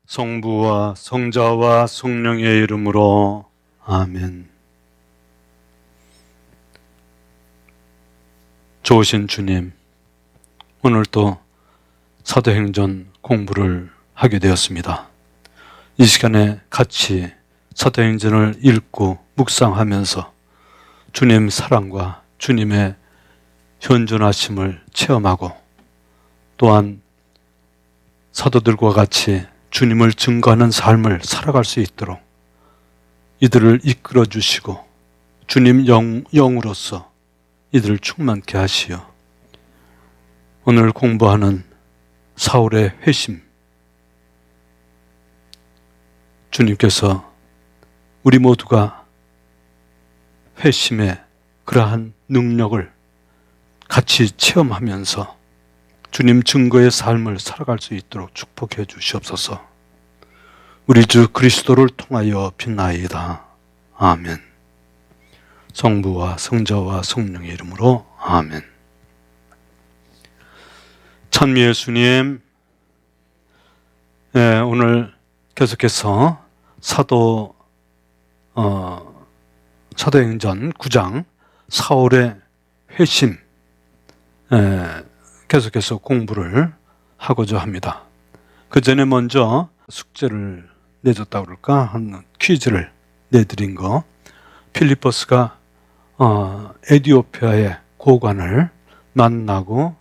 성부와 성자와 성령의 이름으로 아멘. 좋으신 주님, 오늘 또 사도행전 공부를 하게 되었습니다. 이 시간에 같이 사도행전을 읽고 묵상하면서 주님 사랑과 주님의 현존하심을 체험하고 또한 사도들과 같이 주님을 증거하는 삶을 살아갈 수 있도록 이들을 이끌어 주시고 주님 영으로서 이들을 충만케 하시어 오늘 공부하는 사울의 회심, 주님께서 우리 모두가 회심의 그러한 능력을 같이 체험하면서 주님 증거의 삶을 살아갈 수 있도록 축복해 주시옵소서. 우리 주 그리스도를 통하여 빛나이다. 아멘. 성부와 성자와 성령의 이름으로 아멘. 찬미 예수님, 오늘 계속해서 사도행전 9장 사울의 회심 계속해서 공부를 하고자 합니다. 그 전에 먼저 숙제를 내줬다고 그럴까? 한 퀴즈를 내드린 거. 필리포스가 에티오피아의 고관을 만나고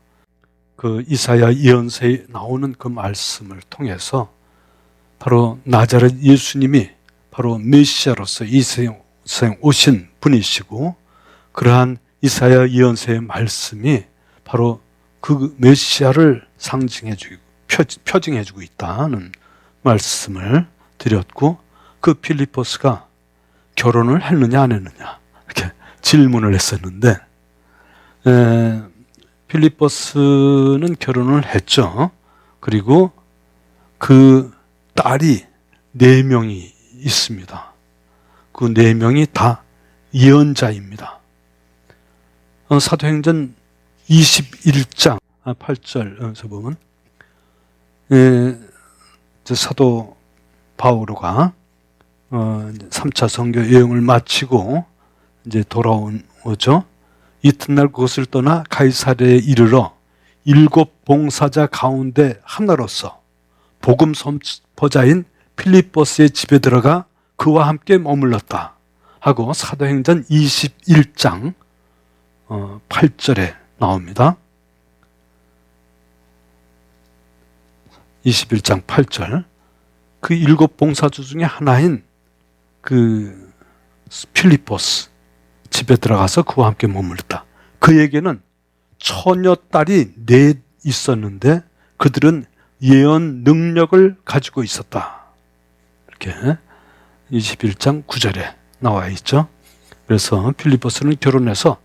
그 이사야 예언서에 나오는 그 말씀을 통해서 바로 나자렛 예수님이 바로 메시아로서 이 세상 오신 분이시고 그러한 이사야 예언서의 말씀이 바로 그 메시아를 상징해주고 표징해주고 있다는 말씀을 드렸고, 그 필리포스가 결혼을 했느냐 안 했느냐 이렇게 질문을 했었는데, 필리포스는 결혼을 했죠. 그리고 그 딸이 4명이 있습니다. 그 4명이 다 예언자입니다. 사도행전 21장 8절에서 보면 사도 바오로가 3차 선교 여행을 마치고 이제 돌아오죠. 이튿날 그것을 떠나 가이사랴에 이르러 7 봉사자 가운데 하나로서 복음 선포자인 필리포스의 집에 들어가 그와 함께 머물렀다 하고 사도행전 21장 8절에 나옵니다. 21장 8절. 그 7 봉사자 중에 하나인 그 필리포스 집에 들어가서 그와 함께 머물렀다. 그에게는 처녀 딸이 4 있었는데 그들은 예언 능력을 가지고 있었다. 이렇게 21장 9절에 나와 있죠. 그래서 필리포스는 결혼해서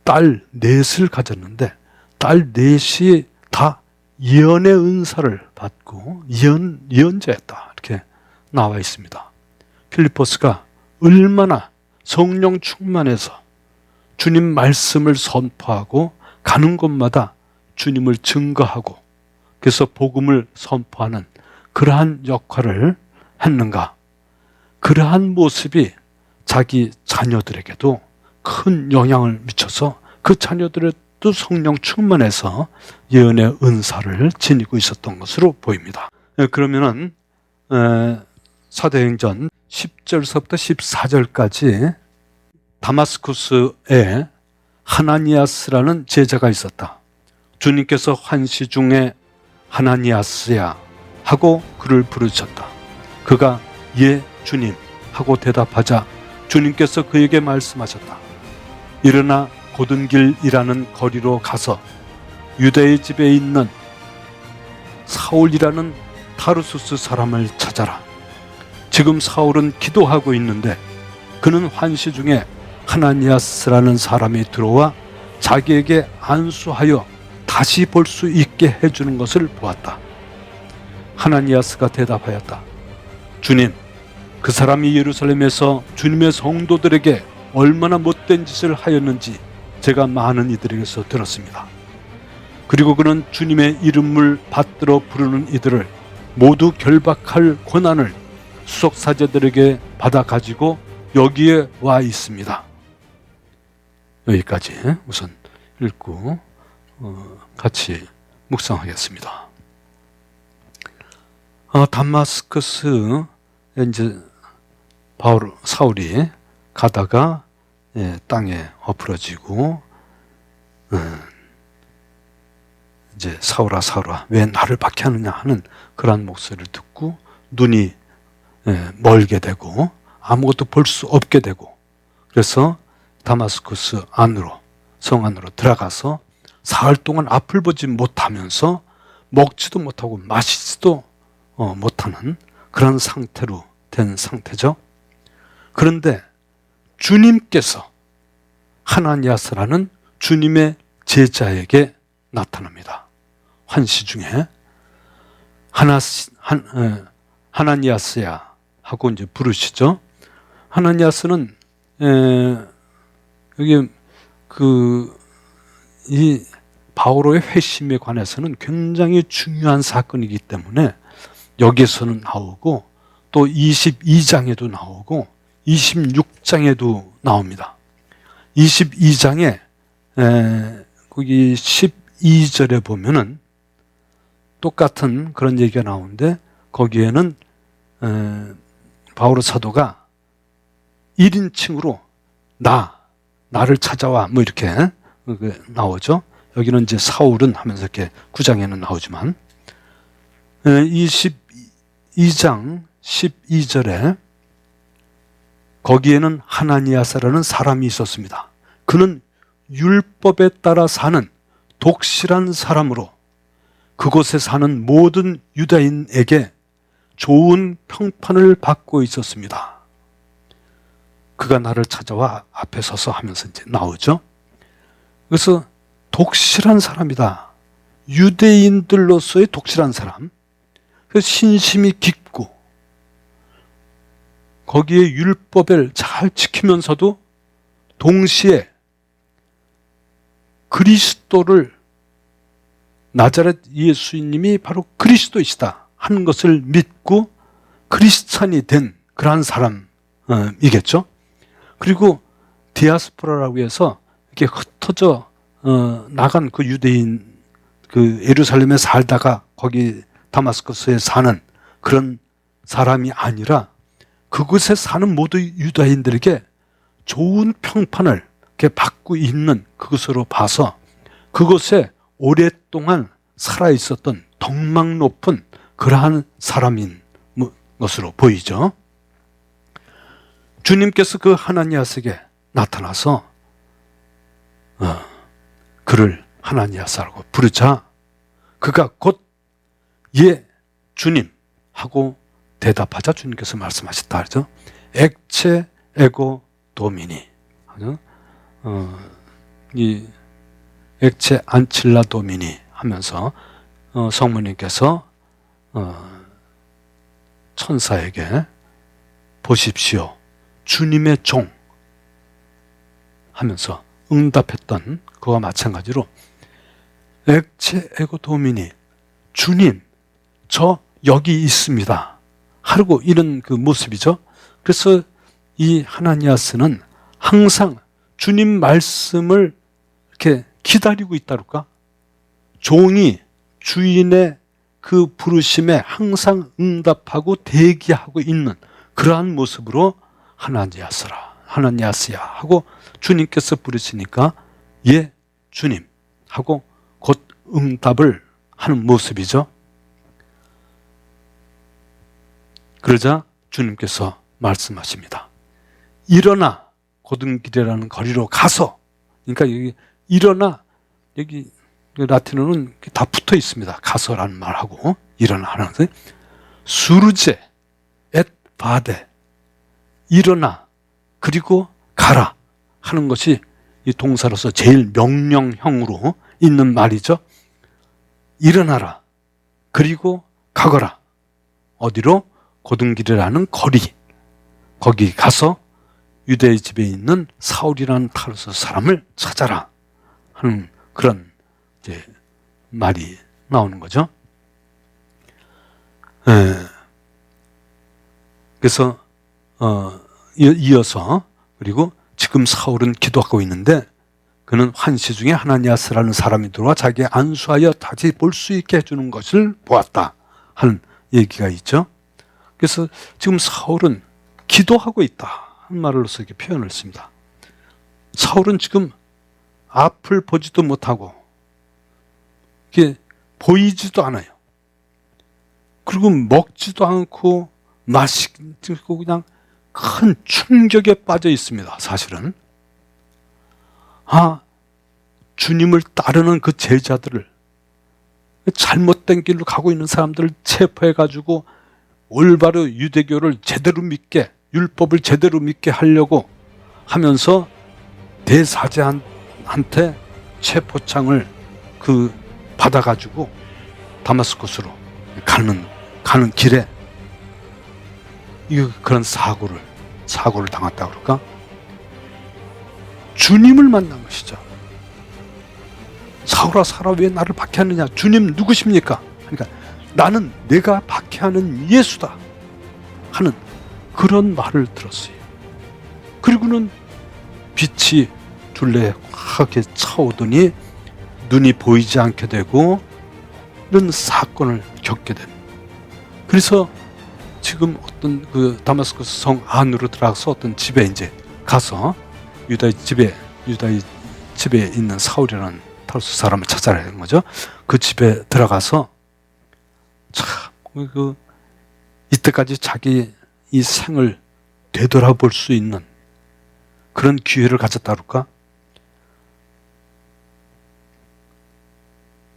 딸 4을 가졌는데 딸 4이 다 예언의 은사를 받고 예언자였다. 이렇게 나와 있습니다. 필리포스가 얼마나 성령 충만해서 주님 말씀을 선포하고 가는 곳마다 주님을 증거하고 그래서 복음을 선포하는 그러한 역할을 했는가. 그러한 모습이 자기 자녀들에게도 큰 영향을 미쳐서 그 자녀들도 성령 충만해서 예언의 은사를 지니고 있었던 것으로 보입니다. 그러면은 사도행전 10절서부터 14절까지 다마스쿠스에 하나니아스라는 제자가 있었다. 주님께서 환시 중에 하나니아스야 하고 그를 부르셨다. 그가 예 주님 하고 대답하자 주님께서 그에게 말씀하셨다. 일어나 고든 길이라는 거리로 가서 유다의 집에 있는 사울이라는 타르수스 사람을 찾아라. 지금 사울은 기도하고 있는데 그는 환시 중에 하나니아스라는 사람이 들어와 자기에게 안수하여 다시 볼 수 있게 해주는 것을 보았다. 하나니아스가 대답하였다. 주님, 그 사람이 예루살렘에서 주님의 성도들에게 얼마나 못된 짓을 하였는지 제가 많은 이들에게서 들었습니다. 그리고 그는 주님의 이름을 받들어 부르는 이들을 모두 결박할 권한을 수석사제들에게 받아 가지고 여기에 와 있습니다. 여기까지 우선 읽고 같이 묵상하겠습니다. 다마스커스 이제 사울이 가다가 땅에 엎어지고 이제 사울아 왜 나를 박해하느냐 하는 그러한 목소리를 듣고 눈이 멀게 되고 아무것도 볼 수 없게 되고, 그래서 다마스커스 안으로, 성 안으로 들어가서 사흘 동안 앞을 보지 못하면서 먹지도 못하고 마시지도 못하는 그런 상태로 된 상태죠. 그런데 주님께서 하나니아스라는 주님의 제자에게 나타납니다. 환시 중에 하나니아스야 하고 이제 부르시죠. 하나니아스는 여기 이 바오로의 회심에 관해서는 굉장히 중요한 사건이기 때문에 여기에서는 나오고 또 22장에도 나오고 26장에도 나옵니다. 22장에 거기 12절에 보면은 똑같은 그런 얘기가 나오는데, 거기에는 바오로 사도가 1인칭으로 나를 찾아와 뭐 이렇게 나오죠. 여기는 이제 사울은 하면서 이렇게 9장에는 나오지만 22장 12절에 거기에는 하나니아스라는 사람이 있었습니다. 그는 율법에 따라 사는 독실한 사람으로 그곳에 사는 모든 유다인에게 좋은 평판을 받고 있었습니다. 그가 나를 찾아와 앞에 서서 하면서 이제 나오죠. 그래서 독실한 사람이다. 유대인들로서의 독실한 사람. 그래서 신심이 깊고 거기에 율법을 잘 지키면서도 동시에 그리스도를, 나자렛 예수님이 바로 그리스도이시다 하는 것을 믿고 크리스찬이 된 그러한 사람이겠죠. 그리고 디아스포라라고 해서 이렇게 흩어져 나간 그 유대인, 그 예루살렘에 살다가 거기 다마스커스에 사는 그런 사람이 아니라 그곳에 사는 모든 유다인들에게 좋은 평판을 이렇게 받고 있는 그것으로 봐서 그곳에 오랫동안 살아 있었던 덕망 높은 그러한 사람인 것으로 보이죠. 주님께서 그 하나니아스에게 나타나서 그를 하나니아스라고 부르자 그가 곧 예 주님 하고 대답하자 주님께서 말씀하셨다 하죠. 엑체 에고 도미니, 이 엑체 안칠라 도미니 하면서 성모님께서 천사에게 보십시오 주님의 종 하면서 응답했던 그와 마찬가지로 엑체 에고 도미니, 주님 저 여기 있습니다 하고 이런 그 모습이죠. 그래서 이 하나니아스는 항상 주님 말씀을 이렇게 기다리고 있다랄까, 종이 주인의 그 부르심에 항상 응답하고 대기하고 있는 그러한 모습으로 하나니아스야 하고 주님께서 부르시니까 예 주님 하고 곧 응답을 하는 모습이죠. 그러자 주님께서 말씀하십니다. 일어나 고등길이라는 거리로 가서, 그러니까 여기 일어나, 여기 라틴어는 다 붙어 있습니다. 가서라는 말하고 일어나 하는데, 수르제 엣 바데, 일어나 그리고 가라 하는 것이 이 동사로서 제일 명령형으로 있는 말이죠. 일어나라 그리고 가거라. 어디로? 고등길이라는 거리, 거기 가서 유대의 집에 있는 사울이라는 타르스 사람을 찾아라 하는 그런 이제 말이 나오는 거죠. 예. 그래서 이어서 그리고 지금 사울은 기도하고 있는데 그는 환시 중에 하나니아스라는 사람이 들어와 자기의 안수하여 다시 볼 수 있게 해주는 것을 보았다 하는 얘기가 있죠. 그래서 지금 사울은 기도하고 있다 하는 말로서 이렇게 표현을 했습니다. 사울은 지금 앞을 보지도 못하고 이게 보이지도 않아요. 그리고 먹지도 않고 마시고 그냥 큰 충격에 빠져 있습니다. 사실은 주님을 따르는 그 제자들을, 잘못된 길로 가고 있는 사람들을 체포해가지고 올바로 유대교를 제대로 믿게, 율법을 제대로 믿게 하려고 하면서 대사제한테 체포장을 받아가지고 다마스커스로 가는 길에 그런 사고를 당했다고 그럴까? 주님을 만난 것이죠. 사울아 사울아 왜 나를 박해하느냐? 주님 누구십니까? 그러니까 나는 내가 박해하는 예수다 하는 그런 말을 들었어요. 그리고는 빛이 둘레에 확하게 차오더니 눈이 보이지 않게 되고 이런 사건을 겪게 됩니다. 그래서 지금 어떤 다마스커스 성 안으로 들어가서 어떤 집에 이제 가서 유다의 집에 있는 사울이라는 타르수 사람을 찾아내는 거죠. 그 집에 들어가서 참 이때까지 자기 이 생을 되돌아볼 수 있는 그런 기회를 가졌다 그럴까?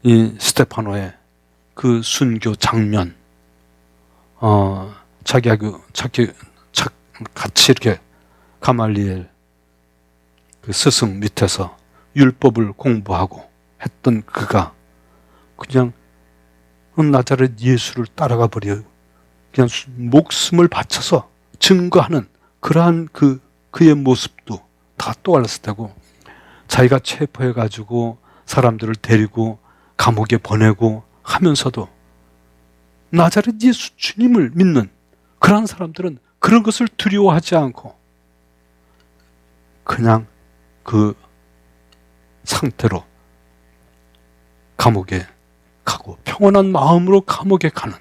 이 스테파노의 그 순교 장면, 자기가 같이 이렇게 가말리엘 그 스승 밑에서 율법을 공부하고 했던 그가 그냥 나자렛 예수를 따라가 버려 그냥 목숨을 바쳐서 증거하는 그러한 그의 모습도 다 떠올랐을 테고, 자기가 체포해가지고 사람들을 데리고 감옥에 보내고 하면서도 나자렛 예수 주님을 믿는 그러한 사람들은 그런 것을 두려워하지 않고 그냥 그 상태로 감옥에 가고 평온한 마음으로 감옥에 가는,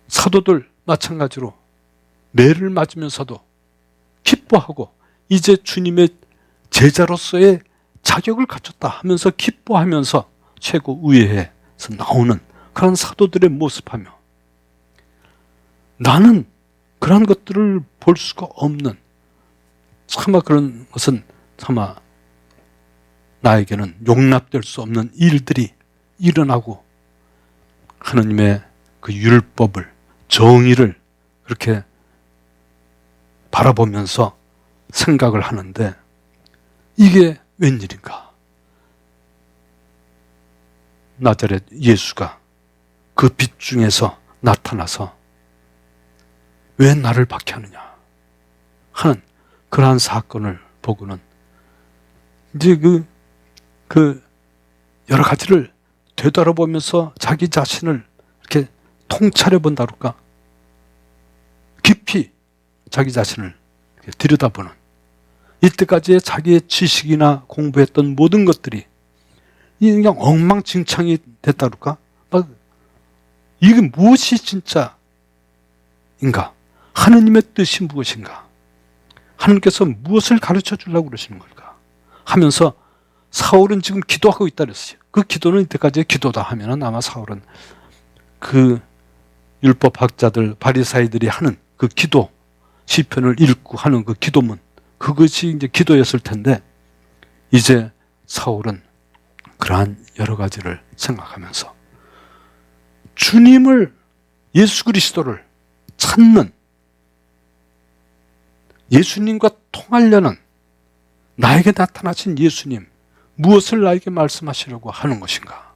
사도들 마찬가지로 매를 맞으면서도 기뻐하고 이제 주님의 제자로서의 자격을 갖췄다 하면서 기뻐하면서 최고 우회에서 나오는 그런 사도들의 모습하며, 나는 그런 것들을 볼 수가 없는, 차마 그런 것은 차마 나에게는 용납될 수 없는 일들이 일어나고 하나님의 그 율법을, 정의를 그렇게 바라보면서 생각을 하는데 이게 웬일인가? 나자렛 예수가 그 빛 중에서 나타나서 왜 나를 박해하느냐 하는 그러한 사건을 보고는 이제 그 여러 가지를 되돌아보면서 자기 자신을 이렇게 통찰해 본다 그럴까? 깊이 자기 자신을 들여다보는, 이때까지의 자기의 지식이나 공부했던 모든 것들이 그냥 엉망진창이 됐다 그럴까? 이게 무엇이 진짜인가? 하느님의 뜻이 무엇인가? 하나님께서 무엇을 가르쳐 주려고 그러시는 걸까? 하면서 사울은 지금 기도하고 있다 그랬어요. 그 기도는 이때까지의 기도다 하면은 아마 사울은 그 율법학자들, 바리사이들이 하는 그 기도, 시편을 읽고 하는 그 기도문, 그것이 이제 기도였을 텐데, 이제 사울은 그러한 여러 가지를 생각하면서 주님을, 예수 그리스도를 찾는, 예수님과 통하려는, 나에게 나타나신 예수님, 무엇을 나에게 말씀하시려고 하는 것인가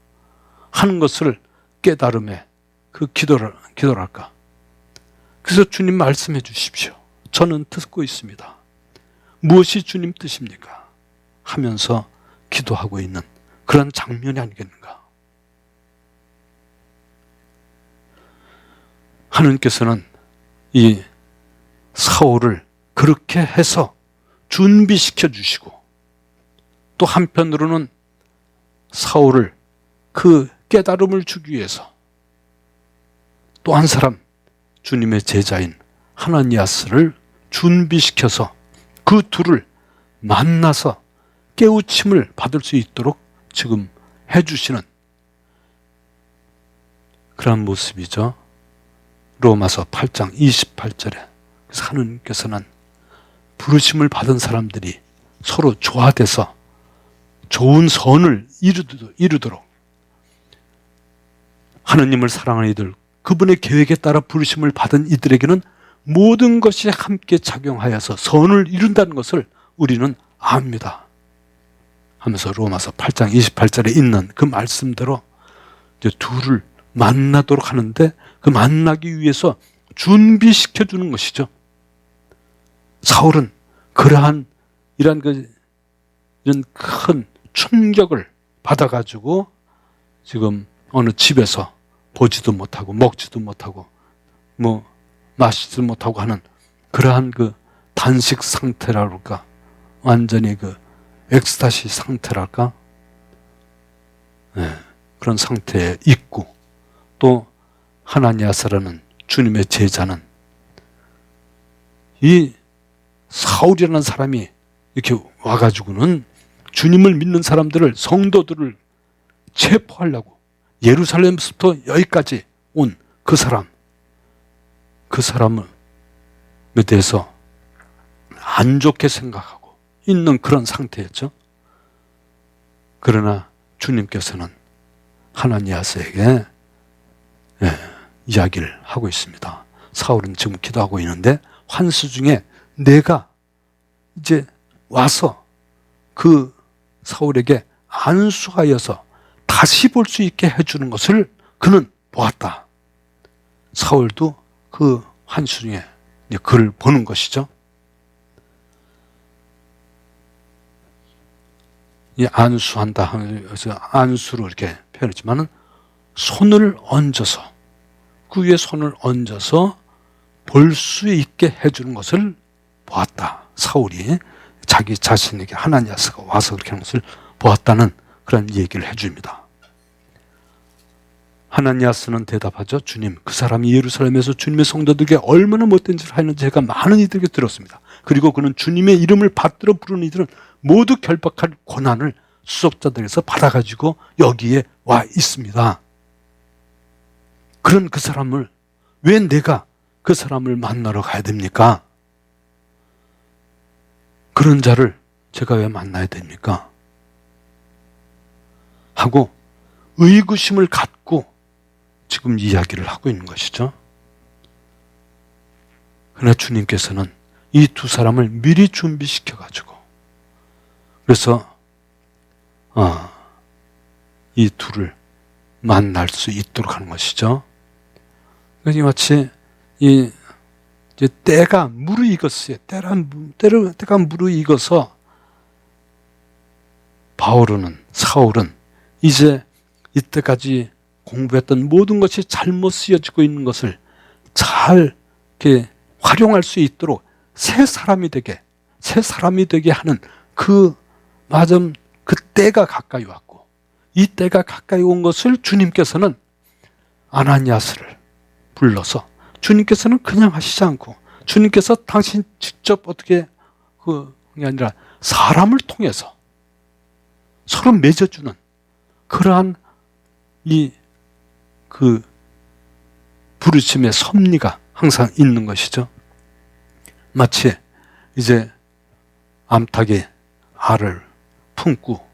하는 것을 깨달음에 그 기도를 할까? 그래서 주님 말씀해 주십시오. 저는 듣고 있습니다. 무엇이 주님 뜻입니까? 하면서 기도하고 있는 그런 장면이 아니겠는가? 하나님께서는 이 사울을 그렇게 해서 준비시켜 주시고, 또 한편으로는 사울을 그 깨달음을 주기 위해서 또 한 사람 주님의 제자인 하나니아스를 준비시켜서 그 둘을 만나서 깨우침을 받을 수 있도록 지금 해주시는 그런 모습이죠. 로마서 8장 28절에 그래서 하나님께서는 부르심을 받은 사람들이 서로 조화돼서 좋은 선을 이루도록 하나님을 사랑하는 이들, 그분의 계획에 따라 부르심을 받은 이들에게는 모든 것이 함께 작용하여서 선을 이룬다는 것을 우리는 압니다 하면서 로마서 8장 28절에 있는 그 말씀대로 이제 둘을 만나도록 하는데, 그 만나기 위해서 준비시켜 주는 것이죠. 사울은 그러한 이런 큰 충격을 받아가지고 지금 어느 집에서 보지도 못하고 먹지도 못하고 뭐 마시지도 못하고 하는 그러한 그 단식 상태랄까, 완전히 그 엑스타시 상태랄까, 네, 그런 상태에 있고, 또 하나니아스라는 주님의 제자는 이 사울이라는 사람이 이렇게 와가지고는 주님을 믿는 사람들을, 성도들을 체포하려고 예루살렘부터 여기까지 온 그 사람에 대해서 안 좋게 생각하고 있는 그런 상태였죠. 그러나 주님께서는 하나니아스에게 이야기를 하고 있습니다. 사울은 지금 기도하고 있는데 환수 중에 내가 이제 와서 그 사울에게 안수하여서 다시 볼 수 있게 해주는 것을 그는 보았다. 사울도 그 환수 중에 그를 보는 것이죠. 이 안수한다 하면서 안수로 이렇게 표현했지만은 손을 얹어서, 그 위에 손을 얹어서 볼 수 있게 해주는 것을 보았다. 사울이 자기 자신에게 하나니아스가 와서 그렇게 하는 것을 보았다는 그런 얘기를 해줍니다. 하나니아스는 대답하죠. 주님, 그 사람이 예루살렘에서 주님의 성도들에게 얼마나 못된 짓을 하는지 제가 많은 이들에게 들었습니다. 그리고 그는 주님의 이름을 받들어 부르는 이들은 모두 결박할 고난을 수속자들에서 받아가지고 여기에 와 있습니다. 그런 그 사람을, 왜 내가 그 사람을 만나러 가야 됩니까? 그런 자를 제가 왜 만나야 됩니까? 하고 의구심을 갖고 지금 이야기를 하고 있는 것이죠. 그러나 주님께서는 이 두 사람을 미리 준비시켜가지고, 그래서 이 둘을 만날 수 있도록 하는 것이죠. 그러니 마치 이제 때가 무르익었어요. 때가 무르익어서 사울은 이제 이때까지 공부했던 모든 것이 잘못 쓰여지고 있는 것을 잘 이렇게 활용할 수 있도록 새 사람이 되게 하는 그 때가 가까이 왔고, 이 때가 가까이 온 것을 주님께서는 아나니아스를 불러서, 주님께서는 그냥 하시지 않고 주님께서 당신 직접 어떻게 그게 아니라 사람을 통해서 서로 맺어주는 그러한 그 부르심의 섭리가 항상 있는 것이죠. 마치 이제 암탉이 알을 품고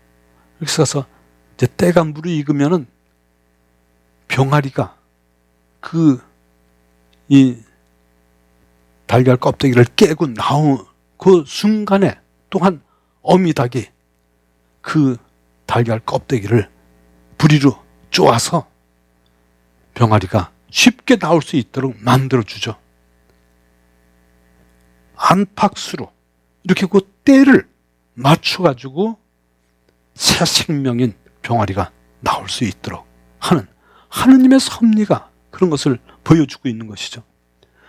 이렇게 써서 이제 때가 무르익으면은 병아리가 이 달걀 껍데기를 깨고 나온 그 순간에 또한 어미닭이 그 달걀 껍데기를 부리로 쪼아서 병아리가 쉽게 나올 수 있도록 만들어주죠. 안팎수로 이렇게 그 때를 맞춰가지고 새 생명인 병아리가 나올 수 있도록 하는 하느님의 섭리가 그런 것을 보여주고 있는 것이죠.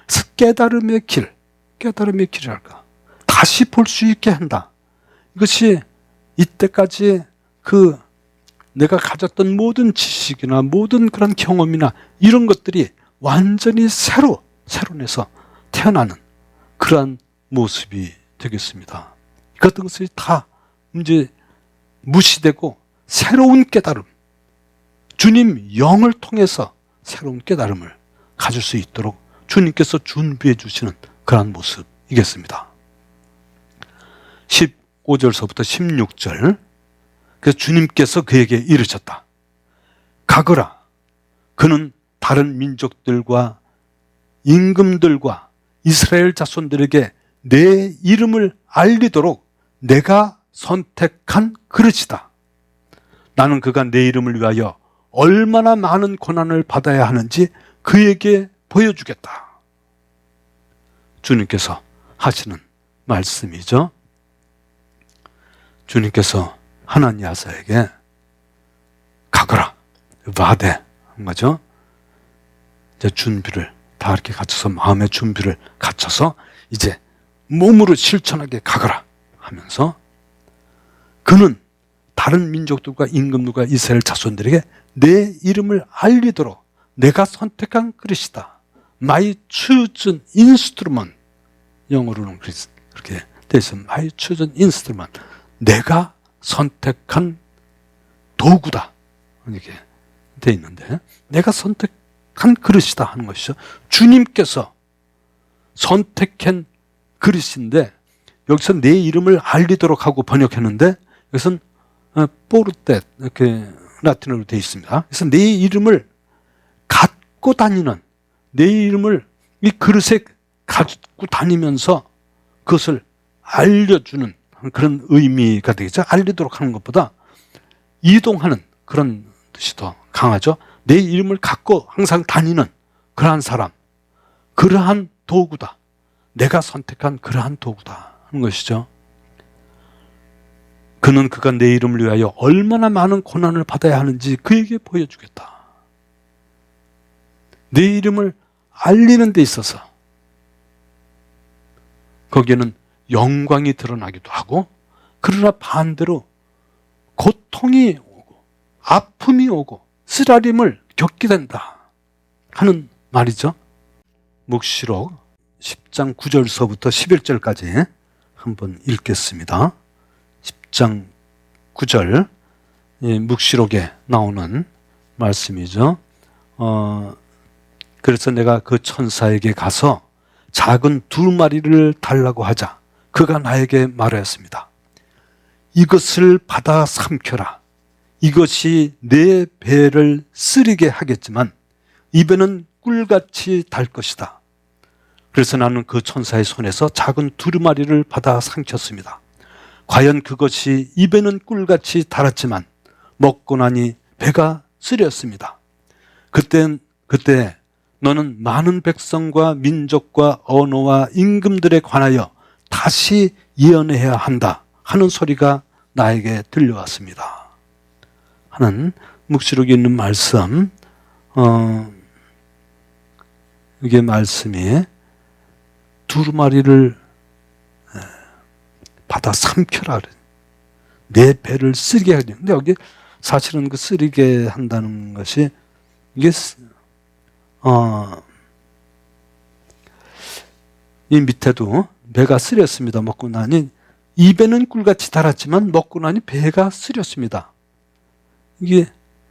그래서 깨달음의 길이랄까, 다시 볼 수 있게 한다. 이것이 이때까지 그 내가 가졌던 모든 지식이나 모든 그런 경험이나 이런 것들이 완전히 새로내서 태어나는 그러한 모습이 되겠습니다. 그런 것이 다 이제 무시되고 새로운 깨달음, 주님 영을 통해서 새로운 깨달음을 가질 수 있도록 주님께서 준비해 주시는 그러한 모습이겠습니다. 15절서부터 16절, 그래서 주님께서 그에게 이르셨다. 가거라. 그는 다른 민족들과 임금들과 이스라엘 자손들에게 내 이름을 알리도록 내가 선택한 그릇이다. 나는 그가 내 이름을 위하여 얼마나 많은 고난을 받아야 하는지 그에게 보여주겠다. 주님께서 하시는 말씀이죠. 주님께서 하나니아사에게 가거라, 바데 한 거죠. 이제 준비를 다 이렇게 갖춰서, 마음의 준비를 갖춰서 이제 몸으로 실천하게 가거라 하면서, 그는 다른 민족들과 임금들과 이스라엘 자손들에게 내 이름을 알리도록 내가 선택한 그릇이다. My chosen instrument. 영어로는 그렇게 되어 있어요. My chosen instrument. 내가 선택한 도구다. 이렇게 되어 있는데, 내가 선택한 그릇이다 하는 것이죠. 주님께서 선택한 그릇인데, 여기서 내 이름을 알리도록 하고 번역했는데, 여기서는 포르테 이렇게 라틴어로 되어 있습니다. 그래서 내 이름을 갖고 다니는, 내 이름을 이 그릇에 갖고 다니면서 그것을 알려주는 그런 의미가 되겠죠. 알리도록 하는 것보다 이동하는 그런 뜻이 더 강하죠. 내 이름을 갖고 항상 다니는 그러한 사람, 그러한 도구다. 내가 선택한 그러한 도구다 하는 것이죠. 그는 그가 내 이름을 위하여 얼마나 많은 고난을 받아야 하는지 그에게 보여주겠다. 내 이름을 알리는 데 있어서 거기에는 영광이 드러나기도 하고, 그러나 반대로 고통이 오고 아픔이 오고 쓰라림을 겪게 된다 하는 말이죠. 묵시록 10장 9절서부터 11절까지 한번 읽겠습니다. 10장 9절, 묵시록에 나오는 말씀이죠. 그래서 내가 그 천사에게 가서 작은 2마리를 달라고 하자 그가 나에게 말하였습니다. 이것을 받아 삼켜라. 이것이 내 배를 쓰리게 하겠지만 입에는 꿀같이 달 것이다. 그래서 나는 그 천사의 손에서 작은 2마리를 받아 삼켰습니다. 과연 그것이 입에는 꿀같이 달았지만 먹고 나니 배가 쓰렸습니다. 그때 너는 많은 백성과 민족과 언어와 임금들에 관하여 다시 예언해야 한다 하는 소리가 나에게 들려왔습니다 하는 묵시록에 있는 말씀. 이게 말씀이 2마리를 받아 삼켜라, 내 배를 쓰리게 하지. 근데 여기 사실은 그 쓰리게 한다는 것이, 이게 이 밑에도 배가 쓰렸습니다. 먹고 나니 입에는 꿀같이 달았지만 먹고 나니 배가 쓰렸습니다. 이게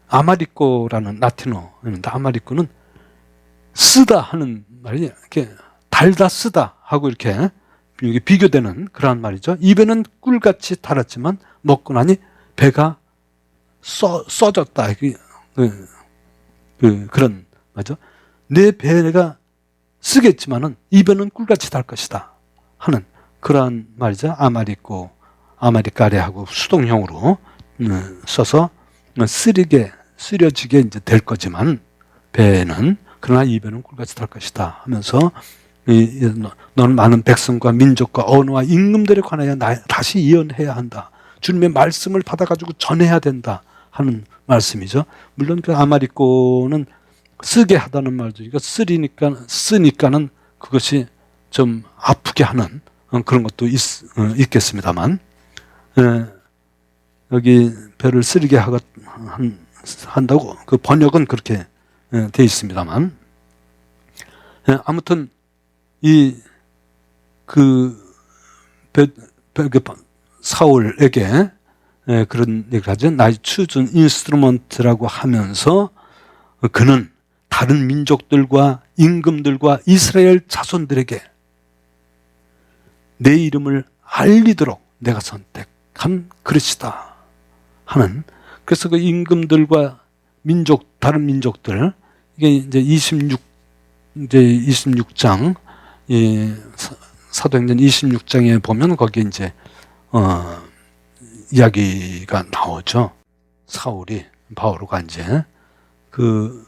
아마리코라는 라틴어입니다. 아마리코는 쓰다 하는 말이, 이렇게 달다 쓰다 하고 이렇게 비교되는 그러한 말이죠. 입에는 꿀같이 달았지만 먹고 나니 배가 써졌다. 그런 말이죠. 내 배가 쓰겠지만은 입에는 꿀같이 달 것이다 하는 그러한 말이죠. 아마리카레하고 수동형으로 써서 쓰려지게 이제 될 거지만 배는, 그러나 입에는 꿀같이 달 것이다 하면서, 너는 많은 백성과 민족과 언어와 임금들에 관하여 다시 예언해야 한다. 주님의 말씀을 받아가지고 전해야 된다 하는 말씀이죠. 물론 그 아마리코는 쓰게 하다는 말도 쓰니까는 그것이 좀 아프게 하는 그런 것도 있겠습니다만, 여기 배를 쓰리게 한다고 그 번역은 그렇게 되어 있습니다만, 아무튼 사울에게 그런 얘기를 하죠. 나의 chosen instrument라고 하면서 그는 다른 민족들과 임금들과 이스라엘 자손들에게 내 이름을 알리도록 내가 선택한 그릇이다 하는, 그래서 그 임금들과 다른 민족들, 이게 이제 26장, 사도행전 26장에 보면 거기에 이제 이야기가 나오죠. 바오로가 이제 그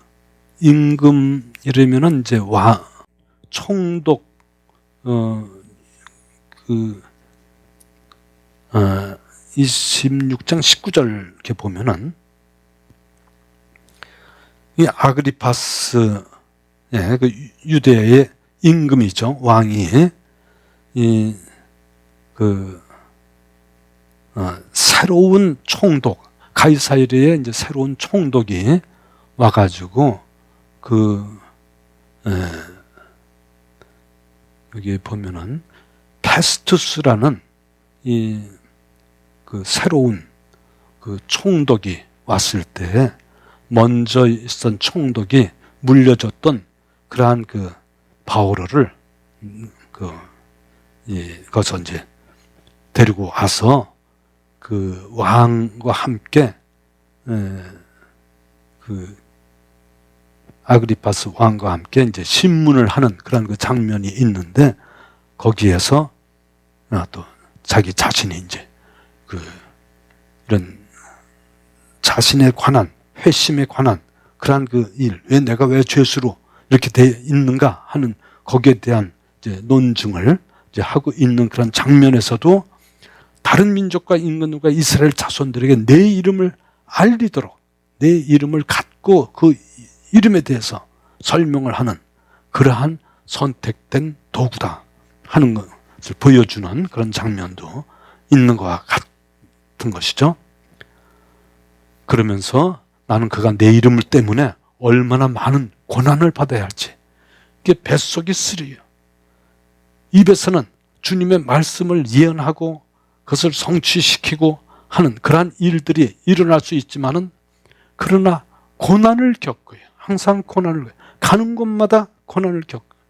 임금이라면은 이제 총독, 26장 19절 이렇게 보면은 이 아그리파스, 그 유대의 임금이죠. 왕이 새로운 총독, 가이사랴의 이제 새로운 총독이 와가지고 여기 보면은 페스투스라는 새로운 총독이 왔을 때 먼저 있었던 총독이 물려줬던 그러한 바오로를 거기서 이제 데리고 와서 왕과 함께 아그리파스 왕과 함께 이제 신문을 하는 그런 장면이 있는데, 거기에서 또 자기 자신이 이제 이런 자신에 관한, 회심에 관한 그러한 일, 내가 왜 죄수로 이렇게 돼 있는가 하는 거기에 대한 이제 논증을 이제 하고 있는 그런 장면에서도 다른 민족과 임금과 이스라엘 자손들에게 내 이름을 알리도록, 내 이름을 갖고 그 이름에 대해서 설명을 하는 그러한 선택된 도구다 하는 것을 보여주는 그런 장면도 있는 것과 같은 것이죠. 그러면서 나는 그가 내 이름 때문에 얼마나 많은 고난을 받아야 할지, 이게 뱃속이 쓰려요. 입에서는 주님의 말씀을 예언하고 그것을 성취시키고 하는 그러한 일들이 일어날 수 있지만은, 그러나 고난을 겪어요. 항상 고난을 겪어요. 가는 곳마다 고난을 겪어요.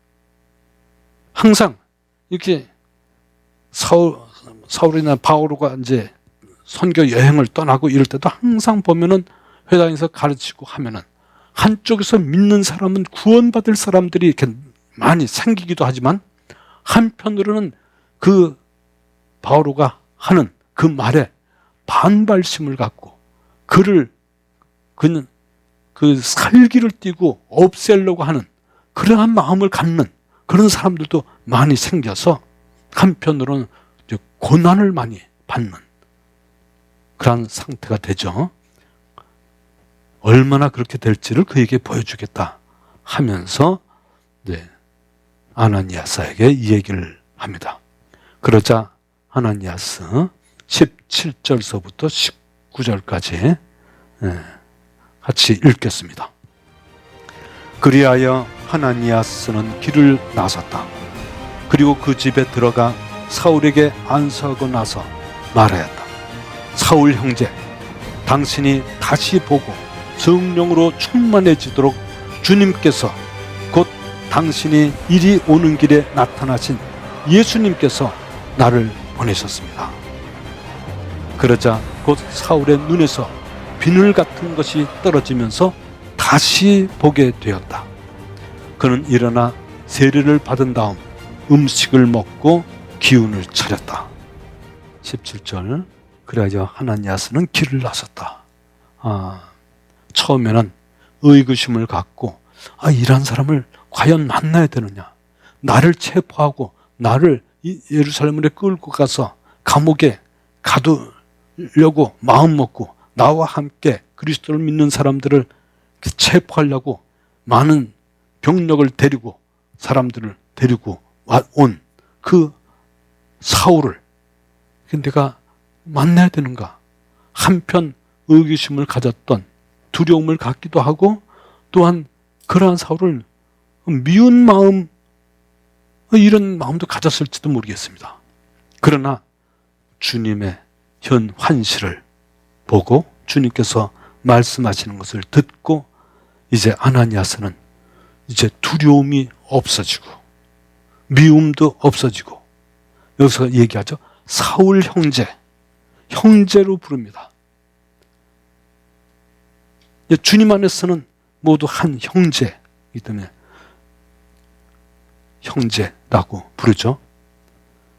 항상 이렇게 사울이나 바오로가 이제 선교 여행을 떠나고 이럴 때도 항상 보면은 회당에서 가르치고 하면은 한쪽에서 믿는 사람은 구원받을 사람들이 이렇게 많이 생기기도 하지만, 한편으로는 그 바오로가 하는 그 말에 반발심을 갖고 그는 그 살기를 띠고 없애려고 하는 그러한 마음을 갖는 그런 사람들도 많이 생겨서, 한편으로는 이제 고난을 많이 받는 그런 상태가 되죠. 얼마나 그렇게 될지를 그에게 보여주겠다 하면서 아나니아스에게 이 얘기를 합니다. 그러자 아나니아스 17절서부터 19절까지 같이 읽겠습니다. 그리하여 아나니아스는 길을 나섰다. 그리고 그 집에 들어가 사울에게 안수하고 나서 말하였다. 사울 형제, 당신이 다시 보고 성령으로 충만해지도록 주님께서, 곧 당신이 이리 오는 길에 나타나신 예수님께서 나를 보내셨습니다. 그러자 곧 사울의 눈에서 비늘 같은 것이 떨어지면서 다시 보게 되었다. 그는 일어나 세례를 받은 다음 음식을 먹고 기운을 차렸다. 17절. 그래야 하나니아스는 길을 나섰다. 처음에는 의구심을 갖고 이런 사람을 과연 만나야 되느냐, 나를 체포하고 나를 예루살렘에 끌고 가서 감옥에 가두려고 마음 먹고 나와 함께 그리스도를 믿는 사람들을 체포하려고 많은 병력을 데리고 사람들을 데리고 온 그 사울을 내가 만나야 되는가? 한편 의구심을 가졌던, 두려움을 갖기도 하고, 또한 그러한 사울을 미운 마음, 이런 마음도 가졌을지도 모르겠습니다. 그러나 주님의 현 환시를 보고 주님께서 말씀하시는 것을 듣고 이제 아나니아스는 이제 두려움이 없어지고 미움도 없어지고, 여기서 얘기하죠. 사울 형제로 부릅니다. 주님 안에서는 모두 한 형제이기 때문에 형제라고 부르죠.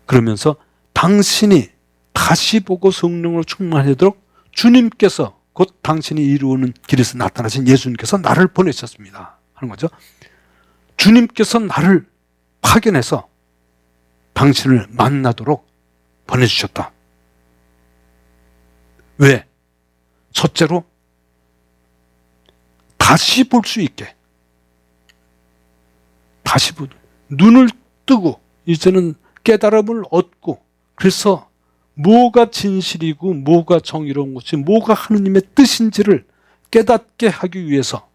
그러면서 당신이 다시 보고 성령으로 충만하도록 주님께서, 곧 당신이 이루는 길에서 나타나신 예수님께서 나를 보내셨습니다 하는 거죠. 주님께서 나를 파견해서 당신을 만나도록 보내주셨다. 왜? 첫째로 다시 볼 수 있게, 눈을 뜨고 이제는 깨달음을 얻고, 그래서 뭐가 진실이고 뭐가 정의로운 것이, 뭐가 하느님의 뜻인지를 깨닫게 하기 위해서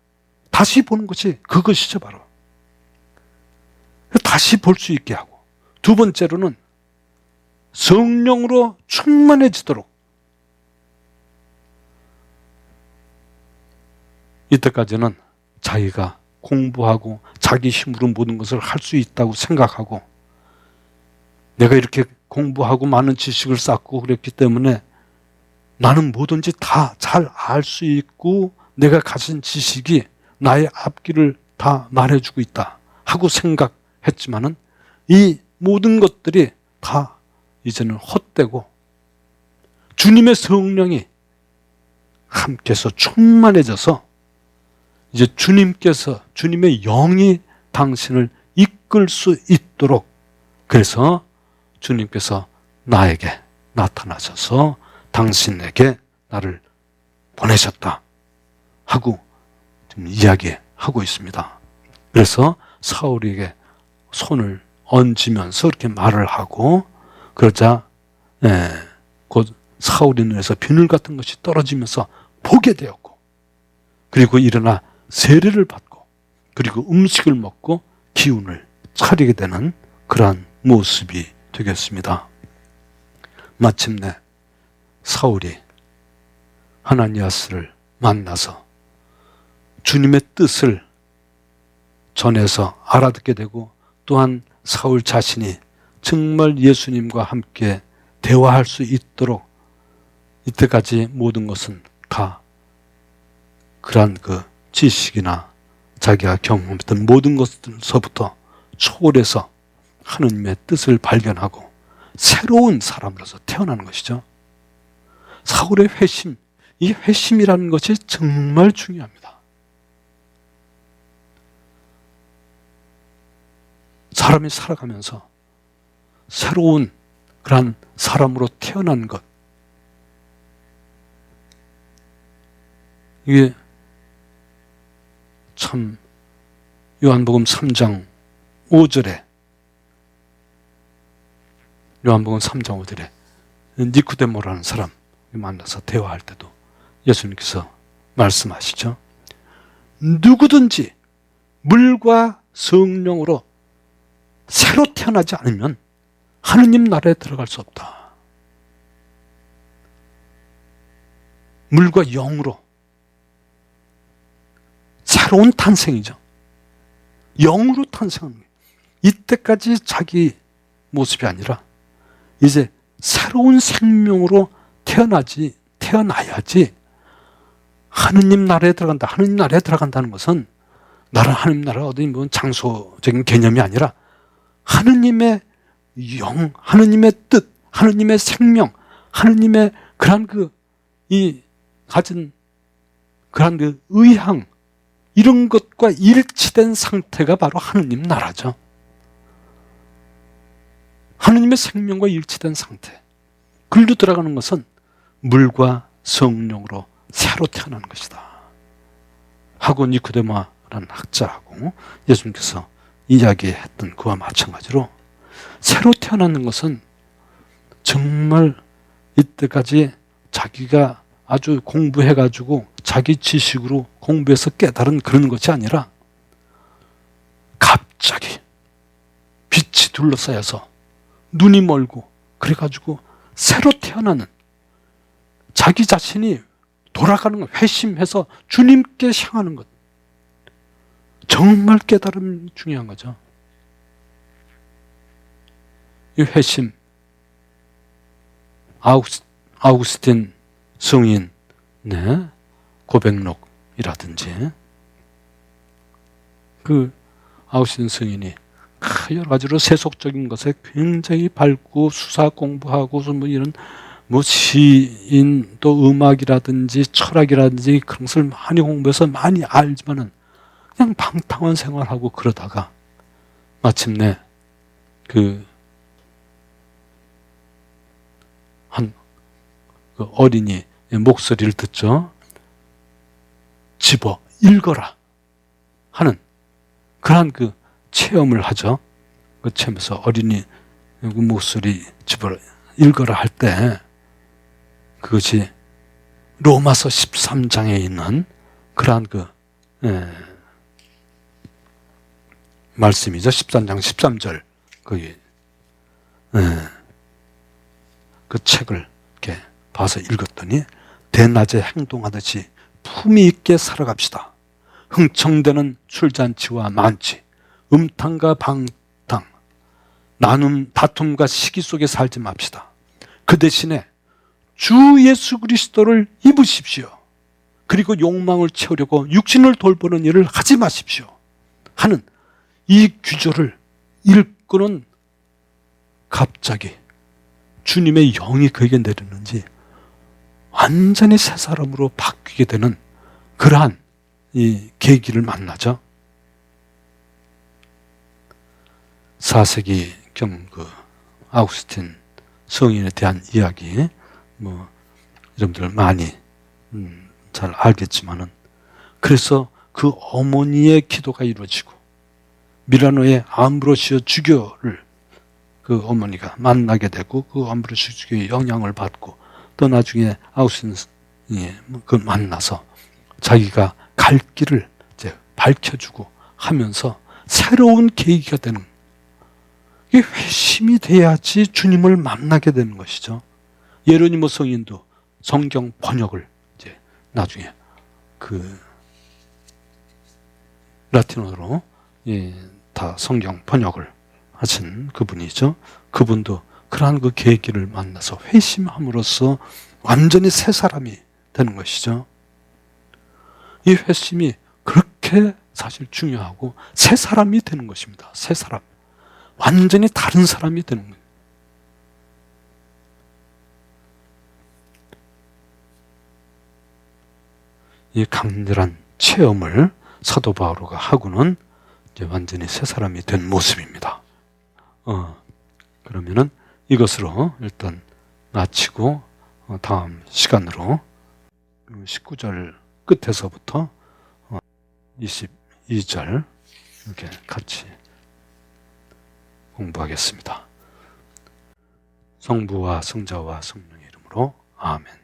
다시 보는 것이 그것이죠, 바로. 다시 볼 수 있게 하고, 두 번째로는 성령으로 충만해지도록. 이때까지는 자기가 공부하고 자기 힘으로 모든 것을 할 수 있다고 생각하고, 내가 이렇게 공부하고 많은 지식을 쌓고 그랬기 때문에 나는 뭐든지 다 잘 알 수 있고 내가 가진 지식이 나의 앞길을 다 말해주고 있다 하고 생각했지만은, 이 모든 것들이 다 이제는 헛되고 주님의 성령이 함께해서 충만해져서 이제 주님의 영이 당신을 이끌 수 있도록, 그래서 주님께서 나에게 나타나셔서 당신에게 나를 보내셨다 하고 지금 이야기하고 있습니다. 그래서 사울에게 손을 얹으면서 이렇게 말을 하고, 그러자 곧 사울의 눈에서 비늘 같은 것이 떨어지면서 보게 되었고, 그리고 일어나 세례를 받고, 그리고 음식을 먹고 기운을 차리게 되는 그러한 모습이 되겠습니다. 마침내 사울이 아나니아스를 만나서 주님의 뜻을 전해서 알아듣게 되고, 또한 사울 자신이 정말 예수님과 함께 대화할 수 있도록, 이때까지 모든 것은 다 그러한 그 지식이나 자기가 경험했던 모든 것에서부터 초월해서 하느님의 뜻을 발견하고 새로운 사람으로서 태어나는 것이죠. 사울의 회심, 이 회심이라는 것이 정말 중요합니다. 사람이 살아가면서 새로운 그런 사람으로 태어난 것, 이게 참 요한복음 3장 5절에 니코데모라는 사람 만나서 대화할 때도 예수님께서 말씀하시죠. 누구든지 물과 성령으로 새로 태어나지 않으면 하느님 나라에 들어갈 수 없다. 물과 영으로 새로운 탄생이죠. 영으로 탄생하는 거예요. 이때까지 자기 모습이 아니라 이제 새로운 생명으로 태어나야지 하느님 나라에 들어간다. 하느님 나라에 들어간다는 것은 하느님 나라 어디 뭐 장소적인 개념이 아니라 하느님의 영, 하느님의 뜻, 하느님의 생명, 하느님의 그런 가진 그런 의향, 이런 것과 일치된 상태가 바로 하느님 나라죠. 하느님의 생명과 일치된 상태. 글로 들어가는 것은 물과 성령으로 새로 태어나는 것이다 하고 니코데모가 학자하고 예수님께서 이야기했던 그와 마찬가지로 새로 태어나는 것은 정말 이때까지 자기가 아주 공부해가지고 자기 지식으로 공부해서 깨달은 그런 것이 아니라 갑자기 빛이 둘러싸여서 눈이 멀고 그래가지고 새로 태어나는 자기 자신이 돌아가는 것, 회심해서 주님께 향하는 것. 정말 깨달음이 중요한 거죠. 이 회심, 아우구스틴 성인 고백록이라든지 그 아우구스틴 성인이 여러 가지로 세속적인 것에 굉장히 밝고 수사 공부하고 뭐 이런 뭐 시인 또 음악이라든지 철학이라든지 그런 것을 많이 공부해서 많이 알지만은 그냥 방탕한 생활하고 그러다가 마침내 그 어린이 목소리를 듣죠. 집어 읽어라 하는 그러한 그 체험을 하죠. 그 체험에서 어린이 목소리 집어 읽어라 할 때 그것이 로마서 13장에 있는 그러한 그 말씀이죠. 13장 13절 거기 그 책을 이렇게 봐서 읽었더니 대낮에 행동하듯이 품위 있게 살아갑시다. 흥청대는 술잔치와 만취, 음탕과 방탕, 나눔, 다툼과 시기 속에 살지 맙시다. 그 대신에 주 예수 그리스도를 입으십시오. 그리고 욕망을 채우려고 육신을 돌보는 일을 하지 마십시오. 하는 이 규절을 읽고는 갑자기 주님의 영이 그에게 내리는지 완전히 새 사람으로 바뀌게 되는 그러한 이 계기를 만나죠. 4세기경 그 아우구스틴 성인에 대한 이야기 뭐 여러분들 많이 잘 알겠지만은 그래서 그 어머니의 기도가 이루어지고 밀라노의 암브로시오 주교를 그 어머니가 만나게 되고 그 암브로시오 주교의 영향을 받고 또 나중에 아우구스틴이 그 만나서 자기가 갈 길을 이제 밝혀주고 하면서 새로운 계기가 되는 이게 회심이 돼야지 주님을 만나게 되는 것이죠. 예로니모 성인도 성경 번역을 이제 나중에 그 라틴어로 다 성경 번역을 하신 그분이죠. 그분도 그러한 그 계기를 만나서 회심함으로써 완전히 새 사람이 되는 것이죠. 이 회심이 그렇게 사실 중요하고 새 사람이 되는 것입니다. 새 사람. 완전히 다른 사람이 되는 거예요. 이 강렬한 체험을 사도 바오로가 하고는 이제 완전히 새 사람이 된 모습입니다. 그러면은 이것으로 일단 마치고 다음 시간으로 19절 끝에서부터 22절 이렇게 같이 공부하겠습니다. 성부와 성자와 성령의 이름으로 아멘.